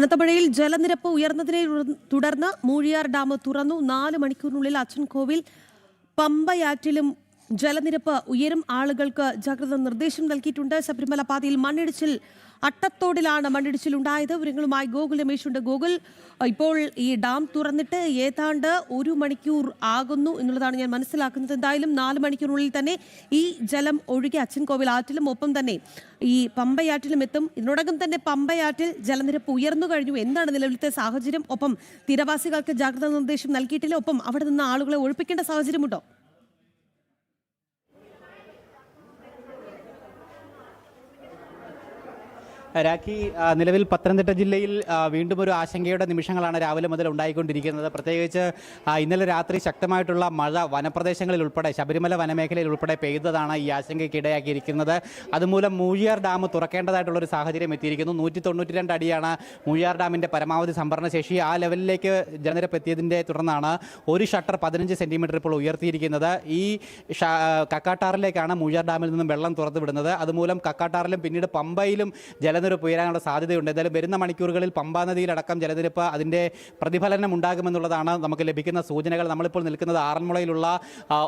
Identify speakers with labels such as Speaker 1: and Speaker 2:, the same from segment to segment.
Speaker 1: കനത്ത മഴയിൽ ജലനിരപ്പ് ഉയർന്നതിനെ തുടർന്ന് മൂഴിയാർ ഡാം തുറന്നു. 4 മണിക്കൂറിനുള്ളിൽ അച്ചൻകോവിൽ പമ്പയാറ്റിലും ജലനിരപ്പ് ഉയരും. ആളുകൾക്ക് ജാഗ്രതാ നിർദ്ദേശം നൽകിയിട്ടുണ്ട്. ശബരിമല പാതയിൽ മണ്ണിടിച്ചിൽ, അട്ടത്തോടിലാണ് മണ്ണിടിച്ചിൽ ഉണ്ടായത്. വിവരങ്ങളുമായി ഗോകുൽ രമേശുണ്ട്. ഗോകുൽ, ഇപ്പോൾ ഈ ഡാം തുറന്നിട്ട് ഏതാണ്ട് 1 മണിക്കൂർ ആകുന്നു എന്നുള്ളതാണ് ഞാൻ മനസ്സിലാക്കുന്നത്. എന്തായാലും 4 മണിക്കൂറിനുള്ളിൽ തന്നെ ഈ ജലം ഒഴുകി അച്ചൻകോവിൽ ആറ്റിലും ഒപ്പം തന്നെ ഈ പമ്പയാറ്റിലും എത്തും. ഇതിനോടകം തന്നെ പമ്പയാറ്റിൽ ജലനിരപ്പ് ഉയർന്നു കഴിഞ്ഞു. എന്താണ് നിലവിലത്തെ സാഹചര്യം? ഒപ്പം തീരവാസികൾക്ക് ജാഗ്രതാ നിർദ്ദേശം നൽകിയിട്ടില്ല. ഒപ്പം അവിടെ നിന്ന് ആളുകളെ ഒഴിപ്പിക്കേണ്ട സാഹചര്യമുണ്ടോ?
Speaker 2: രാഖി, നിലവിൽ പത്തനംതിട്ട ജില്ലയിൽ വീണ്ടും ഒരു ആശങ്കയുടെ നിമിഷങ്ങളാണ് രാവിലെ മുതൽ ഉണ്ടായിക്കൊണ്ടിരിക്കുന്നത്. പ്രത്യേകിച്ച് ഇന്നലെ രാത്രി ശക്തമായിട്ടുള്ള മഴ വനപ്രദേശങ്ങളിൽ ഉൾപ്പെടെ, ശബരിമല വനമേഖലയിൽ ഉൾപ്പെടെ പെയ്തതാണ് ഈ ആശങ്കയ്ക്ക് ഇടയാക്കിയിരിക്കുന്നത്. അതുമൂലം മൂഴിയാർ ഡാം തുറക്കേണ്ടതായിട്ടുള്ളൊരു സാഹചര്യം എത്തിയിരിക്കുന്നു. 192 അടിയാണ് മൂഴിയാർ ഡാമിൻ്റെ പരമാവധി സംഭരണ ശേഷി. ആ ലെവലിലേക്ക് ജലനിരപ്പ് എത്തിയതിൻ്റെ തുടർന്നാണ് ഒരു ഷട്ടർ 15 സെൻറ്റിമീറ്റർ ഇപ്പോൾ ഉയർത്തിയിരിക്കുന്നത്. ഈ കക്കാട്ടാറിലേക്കാണ് മൂഴിയാർ ഡാമിൽ നിന്നും വെള്ളം തുറന്നു വിടുന്നത്. അതുമൂലം കക്കാട്ടാറിലും പിന്നീട് പമ്പയിലും ജലനിരപ്പ് ഉയരാനുള്ള സാധ്യതയുണ്ട്. എന്തായാലും വരുന്ന മണിക്കൂറുകളിൽ പമ്പാ നദിയിലടക്കം ജലനിരപ്പ് അതിൻ്റെ പ്രതിഫലനം ഉണ്ടാകുമെന്നുള്ളതാണ് നമുക്ക് ലഭിക്കുന്ന സൂചനകൾ. നമ്മളിപ്പോൾ നിൽക്കുന്നത് ആറന്മുളയിലുള്ള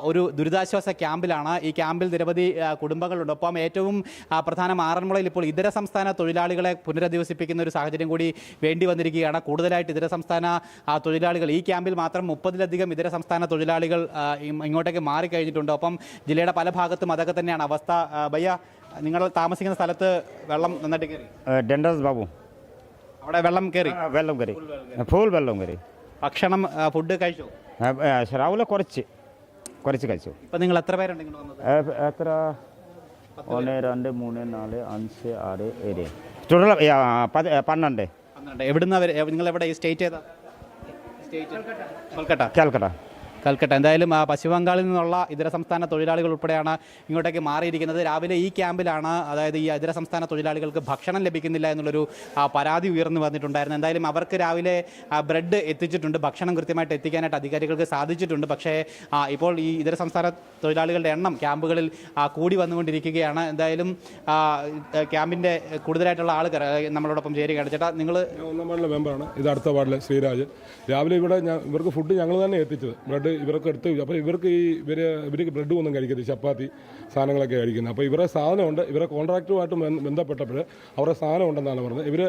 Speaker 2: ഒരു ദുരിതാശ്വാസ ക്യാമ്പിലാണ്. ഈ ക്യാമ്പിൽ നിരവധി കുടുംബങ്ങളുണ്ട്. ഒപ്പം ഏറ്റവും പ്രധാനം, ആറന്മുളയിൽ ഇപ്പോൾ ഇതര സംസ്ഥാന തൊഴിലാളികളെ പുനരധിവസിപ്പിക്കുന്ന ഒരു സാഹചര്യം കൂടി വേണ്ടി വന്നിരിക്കുകയാണ്. കൂടുതലായിട്ട് ഇതര സംസ്ഥാന തൊഴിലാളികൾ ഈ ക്യാമ്പിൽ മാത്രം 30-ലധികം ഇതര സംസ്ഥാന തൊഴിലാളികൾ ഇങ്ങോട്ടേക്ക് മാറിക്കഴിഞ്ഞിട്ടുണ്ട്. ഒപ്പം ജില്ലയുടെ പല ഭാഗത്തും അതൊക്കെ തന്നെയാണ് അവസ്ഥ. ഭയ്യ, നിങ്ങൾ താമസിക്കുന്ന സ്ഥലത്ത് വെള്ളം നന്നായിട്ട് കയറി?
Speaker 3: ഡെൻഡസ് ബാബു,
Speaker 2: അവിടെ വെള്ളം കയറി?
Speaker 3: വെള്ളം കയറി, ഫുൾ വെള്ളം കയറി.
Speaker 2: ഭക്ഷണം, ഫുഡ് കഴിച്ചു?
Speaker 3: രാവിലെ കുറച്ച് കഴിച്ചു.
Speaker 2: ഇപ്പം നിങ്ങൾ എത്ര പേരുണ്ട് ഇങ്ങോട്ട് വന്നത്?
Speaker 3: എത്ര? 1 2 3 4 5 6 7 ടോട്ടൽ 12.
Speaker 2: എവിടുന്ന നിങ്ങൾ എവിടെ? ഈ സ്റ്റേറ്റ് ഏതാ?
Speaker 3: കാൽക്കട്ട.
Speaker 2: എന്തായാലും പശ്ചിമ ബംഗാളിൽ നിന്നുള്ള ഇതര സംസ്ഥാന തൊഴിലാളികൾ ഉൾപ്പെടെയാണ് ഇങ്ങോട്ടേക്ക് മാറിയിരിക്കുന്നത്. രാവിലെ ഈ ക്യാമ്പിലാണ്, അതായത് ഈ ഇതര സംസ്ഥാന തൊഴിലാളികൾക്ക് ഭക്ഷണം ലഭിക്കുന്നില്ല എന്നുള്ളൊരു പരാതി ഉയർന്നു വന്നിട്ടുണ്ടായിരുന്നു. എന്തായാലും അവർക്ക് രാവിലെ ബ്രെഡ് എത്തിച്ചിട്ടുണ്ട്. ഭക്ഷണം കൃത്യമായിട്ട് എത്തിക്കാനായിട്ട് അധികാരികൾക്ക് സാധിച്ചിട്ടുണ്ട്. പക്ഷേ ഇപ്പോൾ ഈ ഇതര സംസ്ഥാന തൊഴിലാളികളുടെ എണ്ണം ക്യാമ്പുകളിൽ കൂടി വന്നുകൊണ്ടിരിക്കുകയാണ്. എന്തായാലും ക്യാമ്പിൻ്റെ കൂടുതലായിട്ടുള്ള ആളുകൾ നമ്മളോടൊപ്പം ചേരുകയാണ്. ചേട്ടാ, നിങ്ങൾ
Speaker 4: 1 വാർഡിലെ മെമ്പറാണ്. ഇത് അടുത്ത വാർഡിലെ ശ്രീരാജ്. രാവിലെ ഇവിടെ ഇവർക്ക് ഫുഡ് ഞങ്ങൾ തന്നെ എത്തിച്ചത്. ബ്രെഡ് ഇവർക്ക് എടുത്ത്, അപ്പോൾ ഇവർക്ക് ഇവർക്ക് ബ്രെഡ് ഒന്നും കഴിക്കരുത്, ചപ്പാത്തി സാധനങ്ങളൊക്കെ കഴിക്കുന്നത്. അപ്പോൾ ഇവരെ സാധനമുണ്ട്. ഇവരെ കോൺട്രാക്റ്റുമായിട്ട് ബന്ധപ്പെട്ടപ്പോൾ അവരുടെ സാധനം ഉണ്ടെന്നാണ് പറഞ്ഞത്. ഇവർ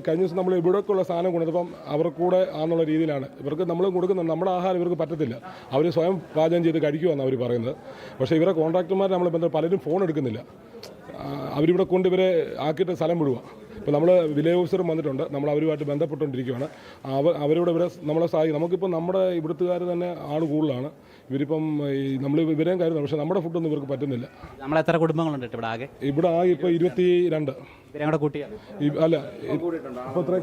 Speaker 4: കഴിഞ്ഞ ദിവസം നമ്മൾ ഇവിടേക്കുള്ള സാധനം കൊടുത്തപ്പം അവർക്ക് കൂടെ ആണെന്നുള്ള രീതിയിലാണ് ഇവർക്ക് നമ്മൾ കൊടുക്കുന്നത്. നമ്മുടെ ആഹാരം ഇവർക്ക് പറ്റത്തില്ല, അവർ സ്വയം പാചകം ചെയ്ത് കഴിക്കുമെന്നാണ് അവർ പറയുന്നത്. പക്ഷേ ഇവരെ കോൺട്രാക്ടർമാർ നമ്മൾ പലരും ഫോൺ എടുക്കുന്നില്ല. അവരിവിടെ കൊണ്ട് ഇവരെ ആക്കിയിട്ട് സ്ഥലം വിടുക. ഇപ്പോൾ നമ്മൾ വില്ലേജ് ഓഫീസറും വന്നിട്ടുണ്ട്. നമ്മൾ അവരുമായിട്ട് ബന്ധപ്പെട്ടുകൊണ്ടിരിക്കുകയാണ്. അവരോട് നമ്മളെ സഹായിക്കും. നമുക്കിപ്പോൾ നമ്മുടെ ഇവിടുത്തുകാർ തന്നെ ആൾ കൂടുതലാണ്. ഇവരിപ്പം നമ്മൾ ഇവരെയും കരുതുന്നു. പക്ഷേ നമ്മുടെ ഫുഡൊന്നും ഇവർക്ക് പറ്റുന്നില്ല.
Speaker 2: നമ്മൾ എത്ര കുടുംബങ്ങളുണ്ട് ഇവിടെ ആകെ?
Speaker 4: ഇവിടെ ആകെ ഇപ്പോൾ 22.
Speaker 2: ഇവരെ കൂട്ടിയാൽ
Speaker 4: അല്ല, അപ്പോൾ എത്ര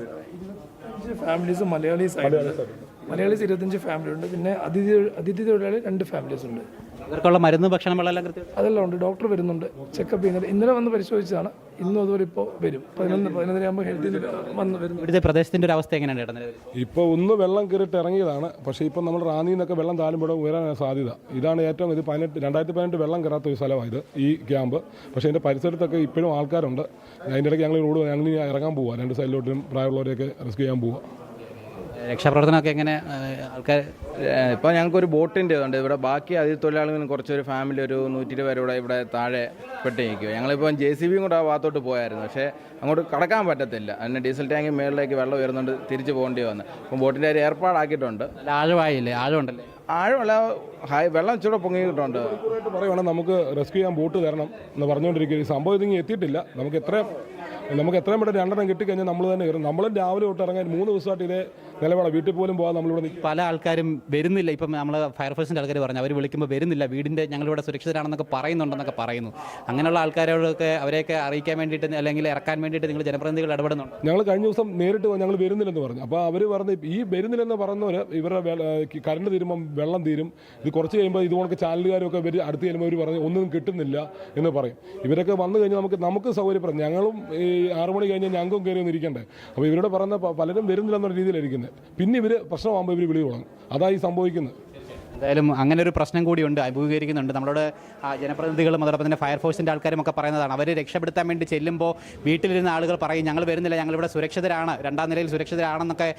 Speaker 5: ഫാമിലീസ് മലയാളീസ് 25 ഫാമിലി ഉണ്ട്. പിന്നെ അതിഥി തൊഴിലാളി 2 ഫാമിലീസ് ഉണ്ട്.
Speaker 2: ഇവർക്കുള്ള മരുന്ന്, ഭക്ഷണം, വെള്ളം കൃത്യം അതെല്ലാം
Speaker 5: ഉണ്ട്. ഡോക്ടർ വരുന്നുണ്ട്, ചെക്കപ്പ് ചെയ്യുന്നുണ്ട്. ഇന്നലെ വന്ന് പരിശോധിച്ചതാണ്. ഇന്നും അതുപോലെ ഇപ്പോൾ വരും. 11-11:30 ഹെൽത്തിൽ വന്ന് വരും.
Speaker 2: ഇവിടുത്തെ പ്രദേശത്തിൻ്റെ ഒരു അവസ്ഥ എങ്ങനെയാണ്?
Speaker 4: ഇപ്പോൾ ഒന്ന് വെള്ളം കയറിയിട്ട് ഇറങ്ങിയതാണ്. പക്ഷേ ഇപ്പം നമ്മൾ റാന്നിയിൽ നിന്നൊക്കെ വെള്ളം താഴുമ്പോൾ ഉയരാനാണ് സാധ്യത. ഇതാണ് ഏറ്റവും 2018 വെള്ളം കയറാത്ത ഒരു സ്ഥലമാണ് ഇത്, ഈ ക്യാമ്പ്. പക്ഷേ ഇതിൻ്റെ പരിസരത്തൊക്കെ ഇപ്പോഴും ആൾക്കാരുണ്ട്. അതിൻ്റെ ഇടയ്ക്ക് ഞങ്ങൾ ഇറങ്ങാൻ പോവുക. 2 സൈഡിലോട്ടും പ്രായമുള്ളവരെയൊക്കെ റെസ്ക്യൂ ചെയ്യാൻ പോവുക.
Speaker 2: രക്ഷാപ്രവർത്തനമൊക്കെ എങ്ങനെ ആൾക്കാർ?
Speaker 6: ഇപ്പോൾ ഞങ്ങൾക്കൊരു ബോട്ടിൻ്റെ ഇതുണ്ട് ഇവിടെ. ബാക്കി അതിഥി തൊഴിലാളികളും കുറച്ചൊരു ഫാമിലി ഒരു 120 പേരോടെ ഇവിടെ താഴെ പെട്ട് നിൽക്കുക. ഞങ്ങളിപ്പോൾ JCB കൂടെ ആ ഭാഗത്തോട്ട് പോയായിരുന്നു. പക്ഷേ അങ്ങോട്ട് കടക്കാൻ പറ്റത്തില്ല. അതിന് ഡീസൽ ടാങ്ക് മേളിലേക്ക് വെള്ളം ഉയർന്നുകൊണ്ട് തിരിച്ചു പോകേണ്ടി വന്നു. അപ്പം ബോട്ടിൻ്റെ ഒരു ഏർപ്പാടാക്കിയിട്ടുണ്ട്.
Speaker 2: ആഴമായില്ലേ? ആഴമുണ്ടല്ലേ?
Speaker 6: ആഴമല്ല, വെള്ളം ഇച്ചിരി പൊങ്ങിയിട്ടുണ്ട്.
Speaker 4: പറയുവാണെങ്കിൽ നമുക്ക് റെസ്ക്യൂ ചെയ്യാൻ ബോട്ട് തരണം എന്ന് പറഞ്ഞുകൊണ്ടിരിക്കുക. ഈ സംഭവം ഇതിങ്ങനെ എത്തിയിട്ടില്ല. നമുക്ക് എത്രയും പെട്ടെന്ന് 2 കിട്ടിക്കഴിഞ്ഞാൽ നമ്മൾ തന്നെ കയറും. നമ്മളും രാവിലെ തൊട്ട് ഇറങ്ങാൻ 3 ദിവസമായിട്ട് ഇതേ നിലപാടാണ്. വീട്ടിൽ പോലും പോകാൻ നമ്മളിവിടെ
Speaker 2: പല ആൾക്കാരും വരുന്നില്ല. ഇപ്പം നമ്മൾ ഫയർഫോഴ്സിൻ്റെ ആൾക്കാർ പറഞ്ഞു, അവർ വിളിക്കുമ്പോൾ വരുന്നില്ല, വീടിൻ്റെ ഞങ്ങളിവിടെ സുരക്ഷിതരാണെന്നൊക്കെ പറയുന്നുണ്ടെന്നൊക്കെ പറയുന്നു. അങ്ങനെയുള്ള ആൾക്കാരോടൊക്കെ അവരെയൊക്കെ അറിയിക്കാൻ വേണ്ടിയിട്ട് അല്ലെങ്കിൽ ഇറക്കാൻ വേണ്ടിയിട്ട് നിങ്ങൾ ജനപ്രതിനിധികൾ ഇടപെടുന്നുണ്ട്?
Speaker 4: ഞങ്ങൾ കഴിഞ്ഞ ദിവസം നേരിട്ട് ഞങ്ങൾ വരുന്നില്ലെന്ന് പറഞ്ഞു. അപ്പോൾ അവർ പറഞ്ഞ് ഈ വരുന്നില്ലെന്ന് പറഞ്ഞവർ ഇവരുടെ കറണ്ട് തീരുമ്പം വെള്ളം തീരും, ഇത് കുറച്ച് കഴിയുമ്പോൾ ഇതുപോലെ ചാനലുകാരൊക്കെ ഇവർ അടുത്ത് ചെല്ലുമ്പോൾ അവർ പറഞ്ഞ് ഒന്നും കിട്ടുന്നില്ല എന്ന് പറയും. ഇവരൊക്കെ വന്നു കഴിഞ്ഞാൽ നമുക്ക് സൗകര്യപ്പെടാം. ഞങ്ങളും ഈ 6 മണി കഴിഞ്ഞാൽ ഞങ്ങൾക്കും കയറി ഒന്നിരിക്കണ്ടേ. അപ്പോൾ ഇവരോട് പറയുന്ന പലരും വരുന്നില്ലെന്നുള്ള രീതിയിലായിരിക്കുന്നത്. പിന്നെ ഇവർ പ്രശ്നമാകുമ്പോൾ ഇവർ വിളി തുടങ്ങും. അതായി സംഭവിക്കുന്നത്.
Speaker 2: എന്തായാലും അങ്ങനെ ഒരു പ്രശ്നം കൂടിയുണ്ട്, അഭിമുഖീകരിക്കുന്നുണ്ട്. നമ്മളോട് ജനപ്രതിനിധികളും അതോടൊപ്പം തന്നെ ഫയർഫോഴ്സിൻ്റെ ആൾക്കാരും ഒക്കെ പറയുന്നതാണ്, അവർ രക്ഷപ്പെടുത്താൻ വേണ്ടി ചെല്ലുമ്പോൾ വീട്ടിലിരുന്ന ആളുകൾ പറയും ഞങ്ങൾ വരുന്നില്ല, ഞങ്ങളിവിടെ സുരക്ഷിതരാണ്, 2ാം നിലയിൽ സുരക്ഷിതരാണെന്നൊക്കെ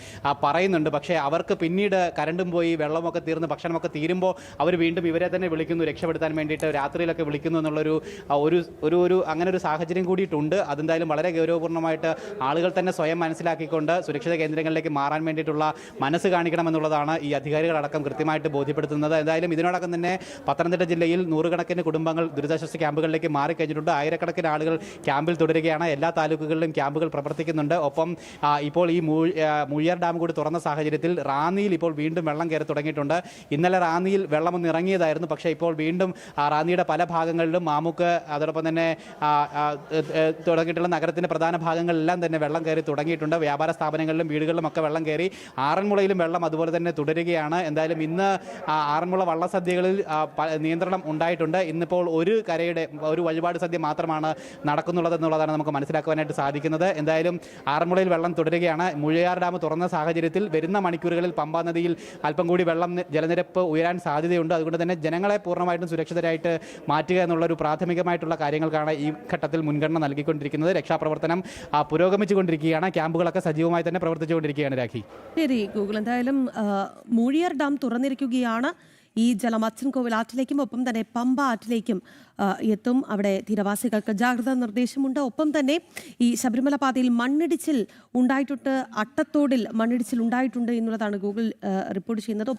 Speaker 2: പറയുന്നുണ്ട്. പക്ഷേ അവർക്ക് പിന്നീട് കരണ്ടും പോയി വെള്ളമൊക്കെ തീർന്ന് ഭക്ഷണമൊക്കെ തീരുമ്പോൾ അവർ വീണ്ടും ഇവരെ തന്നെ വിളിക്കുന്നു രക്ഷപ്പെടുത്താൻ വേണ്ടിയിട്ട്, രാത്രിയിലൊക്കെ വിളിക്കുന്നു എന്നുള്ളൊരു ഒരു അങ്ങനെ ഒരു സാഹചര്യം കൂടിയിട്ടുണ്ട്. അതെന്തായാലും വളരെ ഗൗരവപൂർണ്ണമായിട്ട് ആളുകൾ തന്നെ സ്വയം മനസ്സിലാക്കിക്കൊണ്ട് സുരക്ഷിത കേന്ദ്രങ്ങളിലേക്ക് മാറാൻ വേണ്ടിയിട്ടുള്ള മനസ്സ് കാണിക്കണമെന്നുള്ളതാണ് ഈ അധികാരികളടക്കം കൃത്യമായിട്ട് ബോധ്യപ്പെടുത്തുന്നത്. എന്തായാലും ഇതിനോടകം തന്നെ പത്തനംതിട്ട ജില്ലയിൽ നൂറുകണക്കിന് കുടുംബങ്ങൾ ദുരിതാശ്വാസ ക്യാമ്പുകളിലേക്ക് മാറിക്കഴിഞ്ഞിട്ടുണ്ട്. ആയിരക്കണക്കിന് ആളുകൾ ക്യാമ്പിൽ തുടരുകയാണ്. എല്ലാ താലൂക്കുകളിലും ക്യാമ്പുകൾ പ്രവർത്തിക്കുന്നുണ്ട്. ഒപ്പം ഇപ്പോൾ ഈ മൂഴിയാർ ഡാം കൂടി തുറന്ന സാഹചര്യത്തിൽ റാന്നിയിൽ ഇപ്പോൾ വീണ്ടും വെള്ളം കയറി തുടങ്ങിയിട്ടുണ്ട്. ഇന്നലെ റാന്നിയിൽ വെള്ളമൊന്ന് ഇറങ്ങിയതായിരുന്നു, പക്ഷേ ഇപ്പോൾ വീണ്ടും റാന്നിയുടെ പല ഭാഗങ്ങളിലും മാമുക്ക് അതോടൊപ്പം തന്നെ തുടങ്ങിയിട്ടുള്ള നഗരത്തിൻ്റെ പ്രധാന ഭാഗങ്ങളിലെല്ലാം തന്നെ വെള്ളം കയറി തുടങ്ങിയിട്ടുണ്ട്. വ്യാപാര സ്ഥാപനങ്ങളിലും വീടുകളിലും ഒക്കെ വെള്ളം കയറി. ആറന്മുളയിലും വെള്ളം അതുപോലെ തന്നെ തുടരുകയാണ്. എന്തായാലും ഇന്ന് ആറന്മുള വള്ളസദ്യകളിൽ നിയന്ത്രണം ഉണ്ടായിട്ടുണ്ട്. ഇന്നിപ്പോൾ ഒരു വഴിപാട് സദ്യ മാത്രമാണ് നടക്കുന്നുള്ളതെന്നുള്ളതാണ് നമുക്ക് മനസ്സിലാക്കുവാനായിട്ട് സാധിക്കുന്നത്. എന്തായാലും ആറന്മുളയിൽ വെള്ളം തുടരുകയാണ്. മൂഴിയാർ ഡാം തുറന്ന സാഹചര്യത്തിൽ വരുന്ന മണിക്കൂറുകളിൽ പമ്പാ നദിയിൽ അല്പം കൂടി ജലനിരപ്പ് ഉയരാൻ സാധ്യതയുണ്ട്. അതുകൊണ്ട് തന്നെ ജനങ്ങളെ പൂർണ്ണമായിട്ടും സുരക്ഷിതരായിട്ട് മാറ്റുക എന്നുള്ളൊരു പ്രാഥമികമായിട്ടുള്ള കാര്യങ്ങൾക്കാണ് ഈ ഘട്ടത്തിൽ മുൻഗണന നൽകിക്കൊണ്ടിരിക്കുന്നത്. രക്ഷാപ്രവർത്തനം പുരോഗമിച്ചുകൊണ്ടിരിക്കുകയാണ്. ക്യാമ്പുകളൊക്കെ സജീവമായി തന്നെ പ്രവർത്തിച്ചുകൊണ്ടിരിക്കുകയാണ്. രാഖി.
Speaker 1: ശരി ഗൂഗിൾ, എന്തായാലും മൂഴിയാർ ഡാം തുറന്നിരിക്കുകയാണ്. ഈ ജലം അച്ചൻകോവിൽ ആറ്റിലേക്കും ഒപ്പം തന്നെ പമ്പ ആറ്റിലേക്കും എത്തും. അവിടെ തീരവാസികൾക്ക് ജാഗ്രതാ നിർദ്ദേശമുണ്ട്. ഒപ്പം തന്നെ ഈ ശബരിമല പാതയിൽ മണ്ണിടിച്ചിൽ ഉണ്ടായിട്ടുണ്ട്, അട്ടത്തോടിൽ മണ്ണിടിച്ചിൽ ഉണ്ടായിട്ടുണ്ട് എന്നുള്ളതാണ് ഗൂഗിൾ റിപ്പോർട്ട് ചെയ്യുന്നത്.